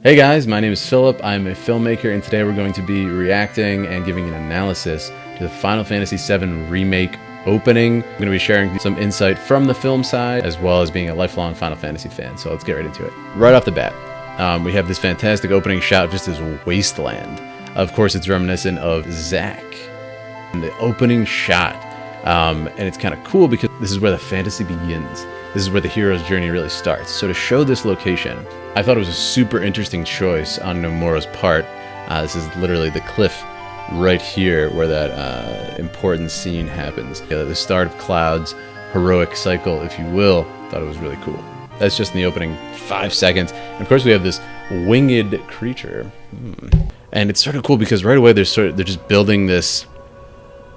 Hey guys, my name is Philip. I'm a filmmaker, and today we're going to be reacting and giving an analysis to the Final Fantasy VII Remake opening. I'm going to be sharing some insight from the film side, as well as being a lifelong Final Fantasy fan. So let's get right into it. Right off the bat, we have this fantastic opening shot of just this wasteland. Of course, it's reminiscent of Zack. And the opening shot, and it's kind of cool because this is where the fantasy begins. This is where the hero's journey really starts. So to show this location, I thought it was a super interesting choice on Nomura's part. This is literally the cliff right here where that important scene happens. The start of Cloud's heroic cycle, if you will. Thought it was really cool. That's just in the opening 5 seconds. And of course we have this winged creature. And it's sort of cool because right away they're just building this,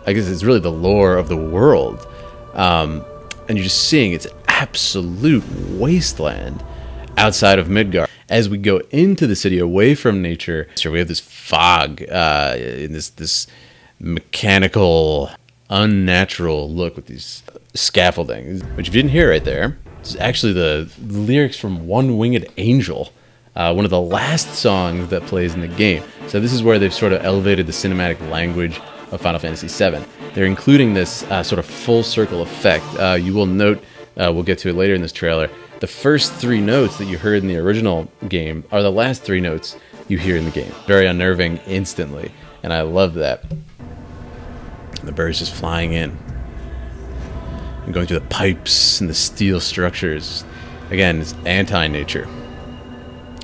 I guess it's really the lore of the world. And you're just seeing it's absolute wasteland outside of Midgar. As we go into the city, away from nature, so we have this fog, in this mechanical, unnatural look with these scaffolding. Which, if you didn't hear right there, this is actually the lyrics from One Winged Angel, one of the last songs that plays in the game. So this is where they've sort of elevated the cinematic language of Final Fantasy VII. They're including this sort of full circle effect. You will note, we'll get to it later in this trailer, the first 3 notes that you heard in the original game are the last 3 notes you hear in the game. Very unnerving instantly, and I love that. The birds just flying in and going through the pipes and the steel structures. Again, it's anti-nature.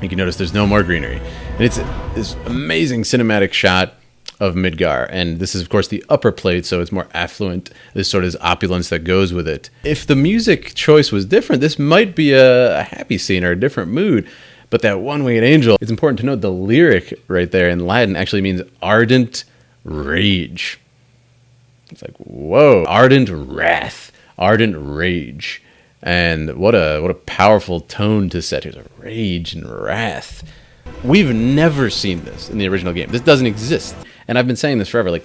You can notice there's no more greenery. And it's this amazing cinematic shot of Midgar, and this is of course the upper plate, so it's more affluent. This sort of opulence that goes with it. If the music choice was different, this might be a happy scene or a different mood, but that One-Winged Angel, it's important to note the lyric right there in Latin actually means ardent rage. It's like, whoa, ardent wrath, ardent rage. And what a powerful tone to set here. So rage and wrath. We've never seen this in the original game. This doesn't exist. And I've been saying this forever. Like,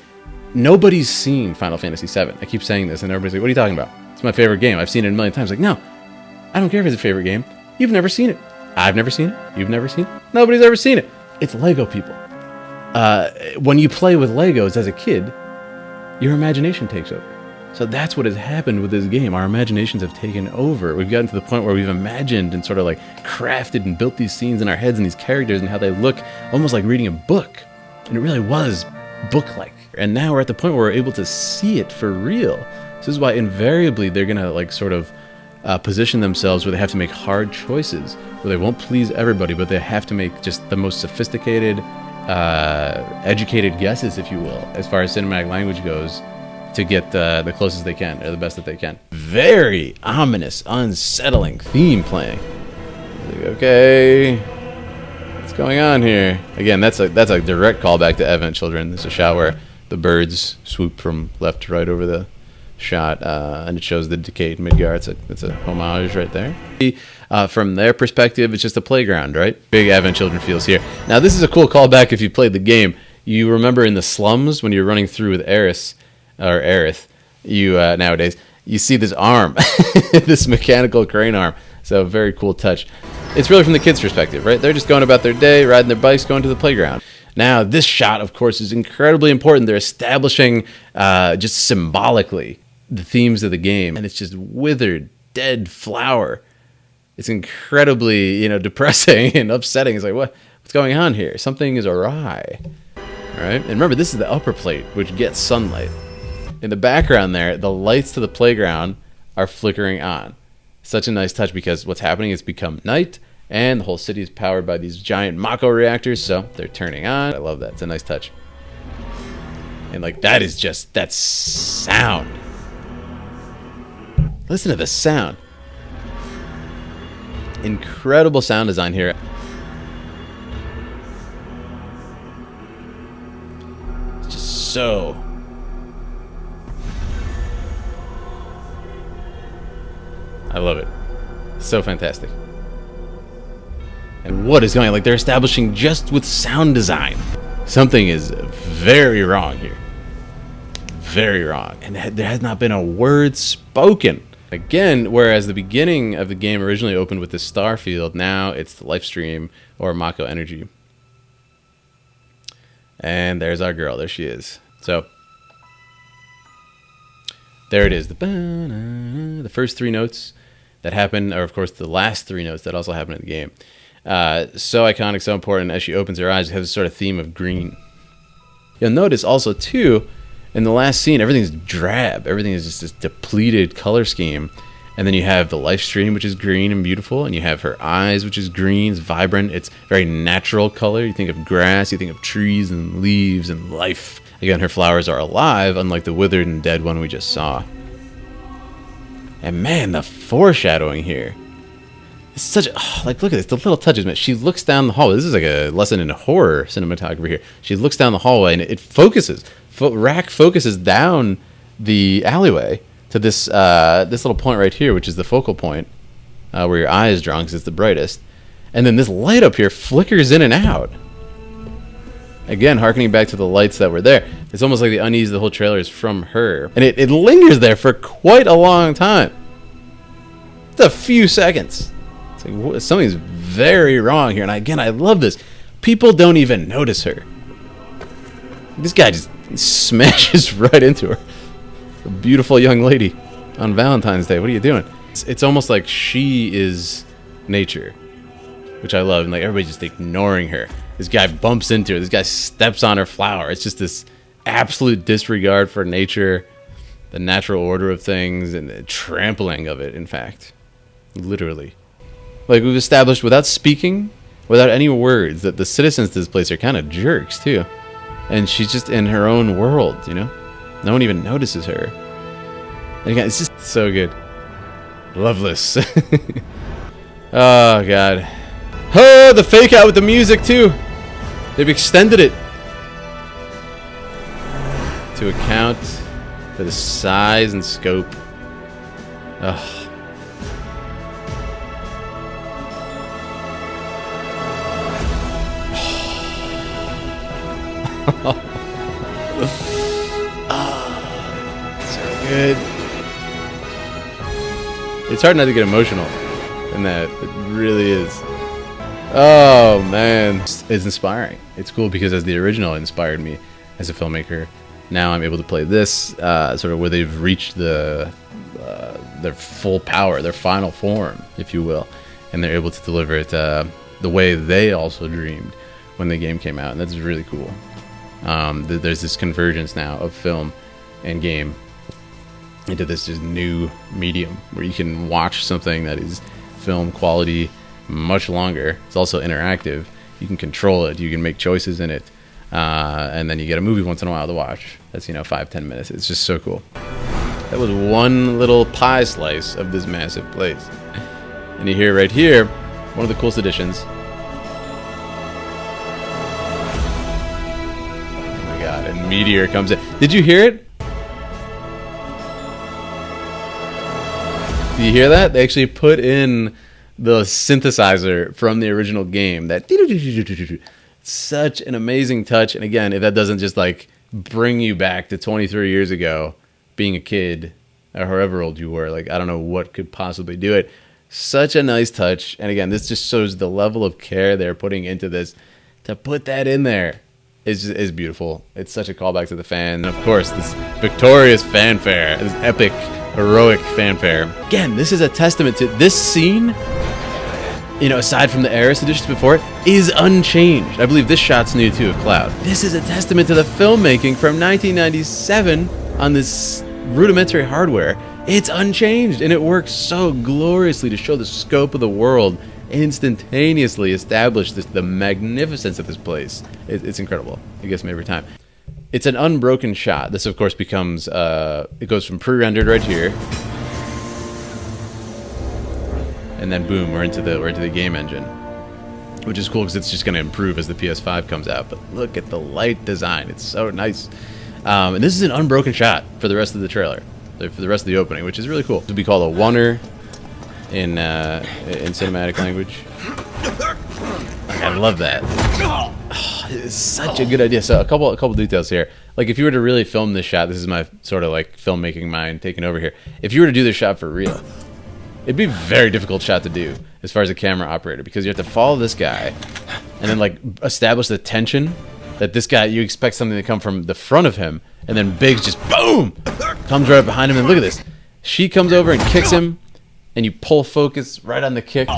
nobody's seen Final Fantasy VII. I keep saying this, and everybody's like, what are you talking about? It's my favorite game. I've seen it a million times. Like, no, I don't care if it's a favorite game. You've never seen it. I've never seen it. You've never seen it. Nobody's ever seen it. It's Lego, people. When you play with Legos as a kid, your imagination takes over. So that's what has happened with this game. Our imaginations have taken over. We've gotten to the point where we've imagined and sort of like crafted and built these scenes in our heads and these characters and how they look almost like reading a book. And it really was book-like. And now we're at the point where we're able to see it for real. This is why invariably they're going to like sort of position themselves where they have to make hard choices, where they won't please everybody, but they have to make just the most sophisticated, educated guesses, if you will, as far as cinematic language goes, to get the closest they can, or the best that they can. Very ominous, unsettling theme playing. Like, okay, what's going on here? Again, that's a direct callback to Advent Children. There's a shot where the birds swoop from left to right over the shot, and it shows the decayed Midgar. It's a homage right there. From their perspective, it's just a playground, right? Big Advent Children feels here. Now, this is a cool callback if you played the game. You remember in the slums when you're running through with Aerith, you nowadays you see this arm, this mechanical crane arm. So very cool touch. It's really from the kids' perspective, right? They're just going about their day, riding their bikes, going to the playground. Now, this shot, of course, is incredibly important. They're establishing just symbolically the themes of the game, and it's just withered, dead flower. It's incredibly, depressing and upsetting. It's like, what's going on here? Something is awry. All right, and remember, this is the upper plate, which gets sunlight. In the background there, the lights to the playground are flickering on. Such a nice touch because what's happening is become night, and the whole city is powered by these giant Mako reactors, so they're turning on. I love that. It's a nice touch. And like, that sound. Listen to the sound. Incredible sound design here. It's just so... I love it. So fantastic. And what is going on? Like, they're establishing just with sound design. Something is very wrong here. Very wrong. And there has not been a word spoken Again, whereas the beginning of the game originally opened with the star field, now it's the life stream or Mako energy. And there's our girl. There she is. So there it is. The first 3 notes that happen are, of course, the last 3 notes that also happen in the game. So iconic, so important. As she opens her eyes, it has a sort of theme of green. You'll notice also, too, in the last scene, everything's drab. Everything is just this depleted color scheme. And then you have the life stream, which is green and beautiful. And you have her eyes, which is green. It's vibrant. It's very natural color. You think of grass. You think of trees and leaves and life. Again, her flowers are alive, unlike the withered and dead one we just saw. And man, the foreshadowing here. It's such a... Oh, like, look at this. The little touches, man. She looks down the hallway. This is like a lesson in horror cinematography here. She looks down the hallway and it focuses. Rack focuses down the alleyway to this this little point right here, which is the focal point where your eye is drawn because it's the brightest. And then this light up here flickers in and out. Again, harkening back to the lights that were there. It's almost like the unease of the whole trailer is from her. And it lingers there for quite a long time. It's a few seconds. It's like, something's very wrong here. And again, I love this. People don't even notice her. This guy just smashes right into her. A beautiful young lady on Valentine's Day. What are you doing? It's almost like she is nature, which I love. And like everybody's just ignoring her. This guy bumps into her. This guy steps on her flower. It's just this absolute disregard for nature, the natural order of things, and the trampling of it, in fact. Literally. Like we've established without speaking, without any words, that the citizens of this place are kind of jerks, too. And she's just in her own world, you know? No one even notices her. And again, it's just so good. Loveless. Oh, God. Oh, the fake out with the music, too. They've extended it to account for the size and scope. Ugh. So good. It's hard not to get emotional in that. It really is. Oh man, it's inspiring. It's cool because as the original inspired me as a filmmaker, now I'm able to play this sort of where they've reached their full power, their final form, if you will, and they're able to deliver it the way they also dreamed when the game came out, and that's really cool. There's this convergence now of film and game into this just new medium where you can watch something that is film quality much longer. It's also interactive. You can control it. You can make choices in it. And then you get a movie once in a while to watch. That's, 5-10 minutes. It's just so cool. That was one little pie slice of this massive place. And you hear right here, one of the coolest additions. Oh my god, and Meteor comes in. Did you hear it? Do you hear that? They actually put in the synthesizer from the original game. That such an amazing touch. And again, if that doesn't just like bring you back to 23 years ago, being a kid, or however old you were, like I don't know what could possibly do it. Such a nice touch. And again, this just shows the level of care they're putting into this. To put that in there is beautiful. It's such a callback to the fan. And of course, this victorious fanfare, this epic, heroic fanfare. Again, this is a testament to this scene. Aside from the Aerith editions before it, is unchanged. I believe this shot's new too of Cloud. This is a testament to the filmmaking from 1997 on this rudimentary hardware. It's unchanged, and it works so gloriously to show the scope of the world, instantaneously establish the magnificence of this place. It's incredible. It gets me every time. It's an unbroken shot. This, of course, becomes, it goes from pre-rendered right here, and then boom, we're into the game engine, which is cool because it's just going to improve as the PS5 comes out. But look at the light design; it's so nice. And this is an unbroken shot for the rest of the trailer, for the rest of the opening, which is really cool. It would be called a oneer in cinematic language. I love that. Oh, it's such a good idea. So a couple details here. Like if you were to really film this shot, this is my sort of like filmmaking mind taking over here. If you were to do this shot for real, it'd be a very difficult shot to do as far as a camera operator, because you have to follow this guy and then like establish the tension that this guy, you expect something to come from the front of him, and then Biggs just boom comes right up behind him, and look at this. She comes over and kicks him, and you pull focus right on the kick.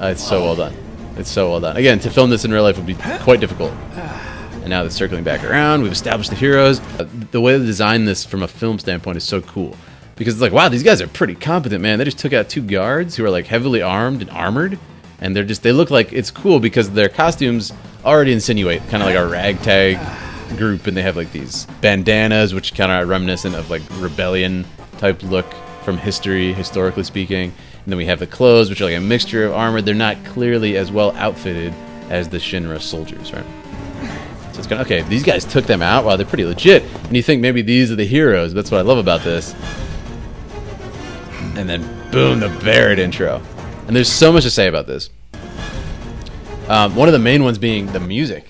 It's so well done. It's so well done. Again, to film this in real life would be quite difficult. And now that's circling back around. We've established the heroes. The way they designed this from a film standpoint is so cool. Because it's like, wow, these guys are pretty competent, man. They just took out 2 guards who are like heavily armed and armored. And they look like, it's cool because their costumes already insinuate kind of like a ragtag group. And they have like these bandanas, which kind of are reminiscent of like rebellion type look from history, historically speaking. And then we have the clothes, which are like a mixture of armor. They're not clearly as well outfitted as the Shinra soldiers, right? So it's kind of, okay, these guys took them out. Wow, they're pretty legit. And you think maybe these are the heroes. That's what I love about this. And then, boom, the Barret intro. And there's so much to say about this. One of the main ones being the music.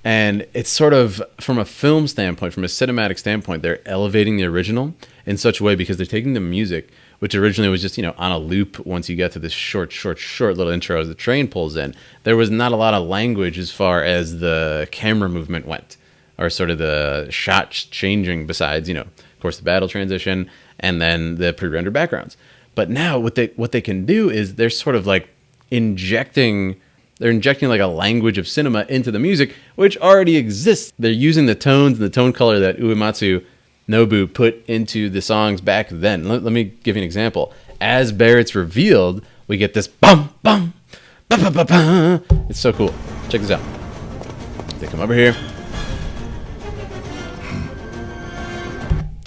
And it's sort of, from a film standpoint, from a cinematic standpoint, they're elevating the original in such a way because they're taking the music, which originally was just, on a loop once you get to this short little intro as the train pulls in. There was not a lot of language as far as the camera movement went, or sort of the shot changing besides, of course, the battle transition and then the pre-rendered backgrounds. But now what they can do is they're sort of like injecting like a language of cinema into the music, which already exists. They're using the tones and the tone color that Uematsu Nobu put into the songs back then. Let me give you an example. As Barrett's revealed, we get this bum bum ba ba ba ba. It's so cool. Check this out. They come over here.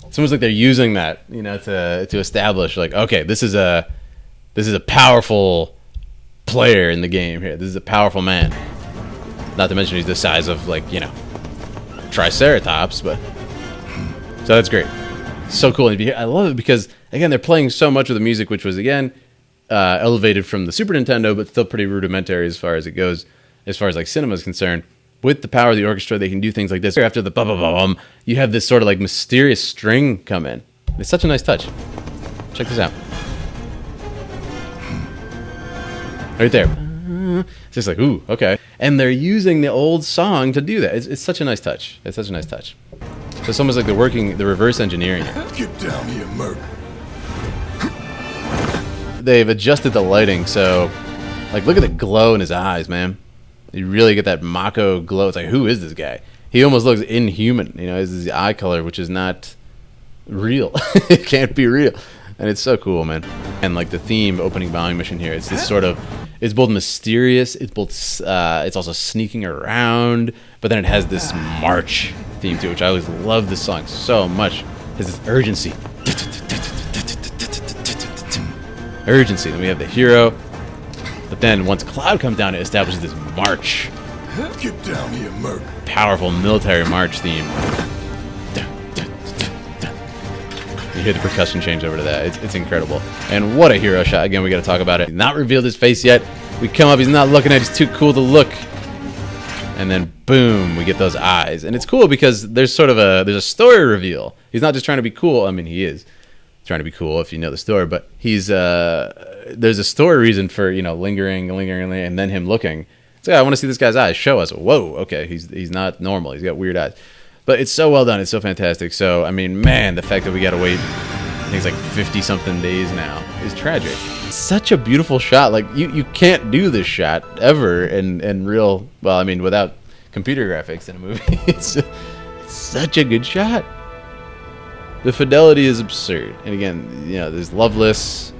It's almost like they're using that, to establish like, okay, this is a powerful player in the game here. This is a powerful man. Not to mention he's the size of like, Triceratops, but so that's great. So cool. I love it because, again, they're playing so much of the music, which was, again, elevated from the Super Nintendo, but still pretty rudimentary as far as it goes, as far as like cinema is concerned. With the power of the orchestra, they can do things like this. After the bum, you have this sort of like mysterious string come in. It's such a nice touch. Check this out. Right there. It's just like, ooh, okay. And they're using the old song to do that. It's such a nice touch. It's such a nice touch. So it's almost like the reverse engineering it. Get down here, Merc. They've adjusted the lighting, so like look at the glow in his eyes, man. You really get that Mako glow. It's like, who is this guy? He almost looks inhuman. This is the eye color, which is not real. It can't be real. And it's so cool, man. And like the theme opening bowing mission here, it's this sort of, it's both mysterious, it's also sneaking around, but then it has this march theme to it, which I always love this song so much. It has this urgency. Urgency. Then we have the hero. But then once Cloud comes down, it establishes this march. Get down here, Merc. Powerful military march theme. You hear the percussion change over to that. It's incredible. And what a hero shot. Again, we got to talk about it. He's not revealed his face yet. We come up, he's not looking at it. He's too cool to look. And then, boom, we get those eyes. And it's cool because there's sort of there's a story reveal. He's not just trying to be cool. I mean, he is trying to be cool if you know the story. But there's a story reason for, lingering, and then him looking. It's like, I want to see this guy's eyes. Show us. Whoa, okay, he's not normal. He's got weird eyes. But it's so well done. It's so fantastic. So, I mean, man, the fact that we got to wait, I think it's like 50-something days now is tragic. It's such a beautiful shot. Like, you can't do this shot ever in real, well, I mean, without computer graphics in a movie. It's such a good shot. The fidelity is absurd. And again, there's Loveless.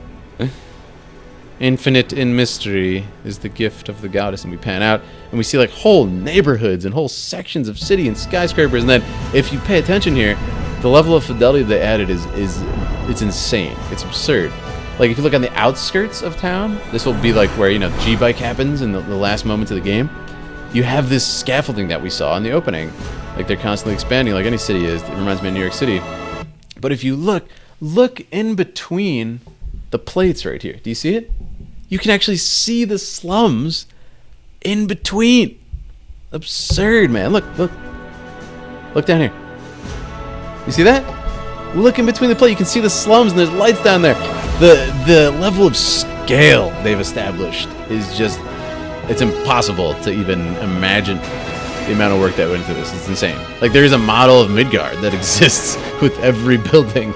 Infinite in mystery is the gift of the goddess, and we pan out and we see like whole neighborhoods and whole sections of city and skyscrapers. And then if you pay attention here, the level of fidelity they added is it's insane. It's absurd. Like if you look on the outskirts of town, this will be like where G-Bike happens in the last moments of the game. You have this scaffolding that we saw in the opening. Like they're constantly expanding, like any city is. It reminds me of New York City. But if you look in between the plates right here. Do you see it? You can actually see the slums in between. Absurd, man. Look. Look down here. You see that? Look in between the plate. You can see the slums and there's lights down there. The level of scale they've established is just, it's impossible to even imagine the amount of work that went into this. It's insane. Like, there is a model of Midgar that exists with every building.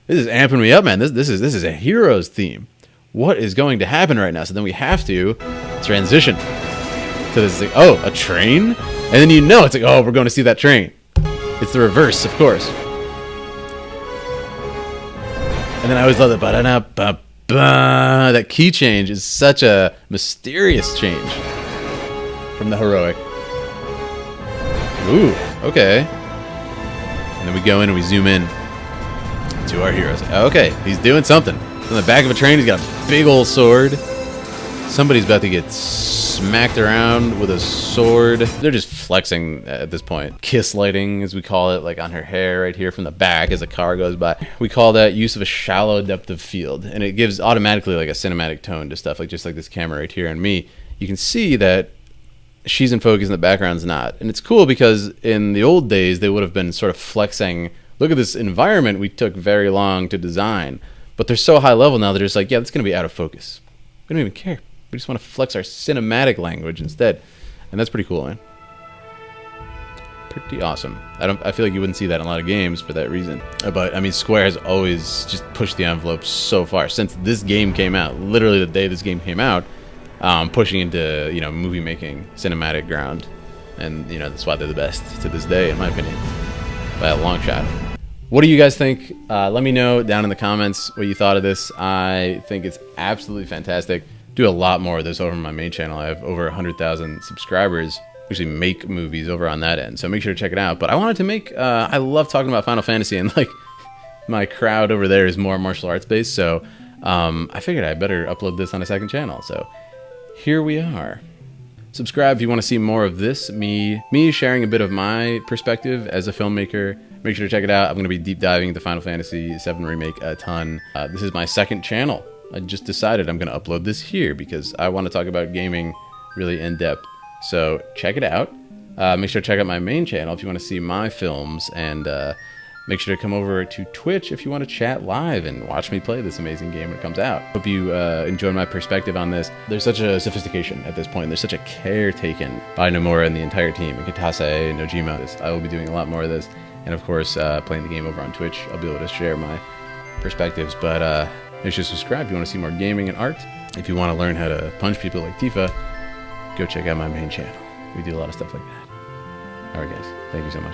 This is amping me up, man. This is a hero's theme. What is going to happen right now? So then we have to transition to this thing. Oh, a train? And then it's like, oh, we're going to see that train. It's the reverse, of course. And then I always love that ba-da-da-ba-ba. That key change is such a mysterious change from the heroic. Ooh, okay. And then we go in and we zoom in to our heroes. Okay, he's doing something. On the back of a train, he's got a big old sword. Somebody's about to get smacked around with a sword. They're just flexing at this point. Kiss lighting, as we call it, like on her hair right here from the back as a car goes by. We call that use of a shallow depth of field. And it gives automatically like a cinematic tone to stuff, like just like this camera right here on me. You can see that she's in focus and the background's not. And it's cool because in the old days, they would have been sort of flexing. Look at this environment we took very long to design. But they're so high level now, they're just like, yeah, that's going to be out of focus. We don't even care. We just want to flex our cinematic language instead. And that's pretty cool, man. Pretty awesome. I feel like you wouldn't see that in a lot of games for that reason. But, I mean, Square has always just pushed the envelope so far. Since this game came out, literally the day this game came out, pushing into, movie making, cinematic ground. And, that's why they're the best to this day, in my opinion. By a long shot. What do you guys think? Let me know down in the comments what you thought of this. I think it's absolutely fantastic. Do a lot more of this over on my main channel. I have over 100,000 subscribers. Actually make movies over on that end, so make sure to check it out. But I wanted to make, I love talking about Final Fantasy, and like my crowd over there is more martial arts based, so I figured I better upload this on a second channel. So here we are. Subscribe if you want to see more of this, me sharing a bit of my perspective as a filmmaker. Make sure to check it out. I'm going to be deep diving into Final Fantasy VII Remake a ton. This is my second channel. I just decided I'm going to upload this here because I want to talk about gaming really in depth. So check it out. Make sure to check out my main channel if you want to see my films, and make sure to come over to Twitch if you want to chat live and watch me play this amazing game when it comes out. Hope you enjoy my perspective on this. There's such a sophistication at this point. There's such a care taken by Nomura and the entire team, and Kitase and Nojima. I will be doing a lot more of this. And of course, playing the game over on Twitch, I'll be able to share my perspectives. But make sure to subscribe if you want to see more gaming and art. If you want to learn how to punch people like Tifa, go check out my main channel. We do a lot of stuff like that. All right, guys. Thank you so much.